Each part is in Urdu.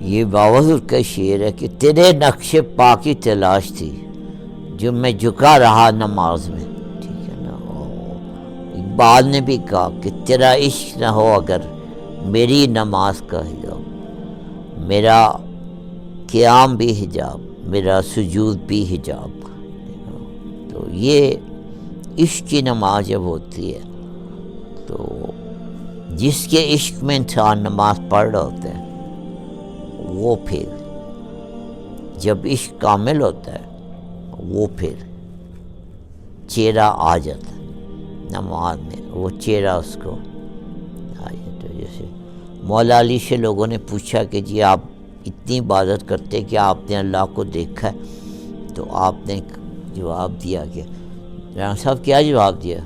یہ باوض کا شعر ہے کہ تیرے نقش پا کی تلاش تھی جو میں جھکا رہا نماز میں، ٹھیک ہے نا۔ اقبال نے بھی کہا کہ تیرا عشق نہ ہو اگر میری نماز کا حجاب، میرا قیام بھی حجاب، میرا سجود بھی حجاب۔ تو یہ عشق کی نماز جب ہوتی ہے تو جس کے عشق میں انسان نماز پڑھ رہا ہوتا ہے وہ پھر جب عشق کامل ہوتا ہے وہ پھر چہرہ آ جاتا ہے نماز میں، وہ چہرہ اس کو آ جاتا ہے۔ جیسے مولا علی سے لوگوں نے پوچھا کہ جی آپ اتنی عبادت کرتے کہ آپ نے اللہ کو دیکھا ہے؟ تو آپ نے جواب دیا کہ رانا صاحب کیا جواب دیا؟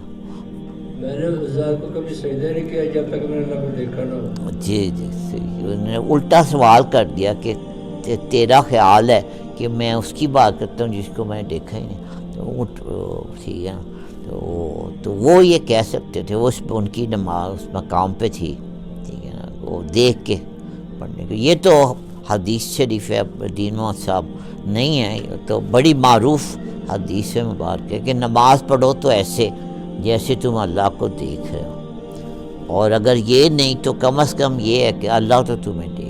میں نے اس ذات کو کبھی سجدہ نہیں کیا جب تک میں نے اللہ کو دیکھا نہ ہو۔ جی جی، انہوں نے الٹا سوال کر دیا کہ تیرا خیال ہے کہ میں اس کی بات کرتا ہوں جس کو میں نے دیکھا ہی نہیں؟ تو ٹھیک ہے نا، تو وہ یہ کہہ سکتے تھے، وہ ان کی نماز اس مقام پہ تھی، ٹھیک ہے نا، وہ دیکھ کے پڑھنے کو۔ یہ تو حدیث شریف ہے، دین محمد صاحب نہیں ہے، یہ تو بڑی معروف حدیث مبارک ہے کہ نماز پڑھو تو ایسے جیسے تم اللہ کو دیکھ رہے ہو، اور اگر یہ نہیں تو کم از کم یہ ہے کہ اللہ تو تمہیں دیکھ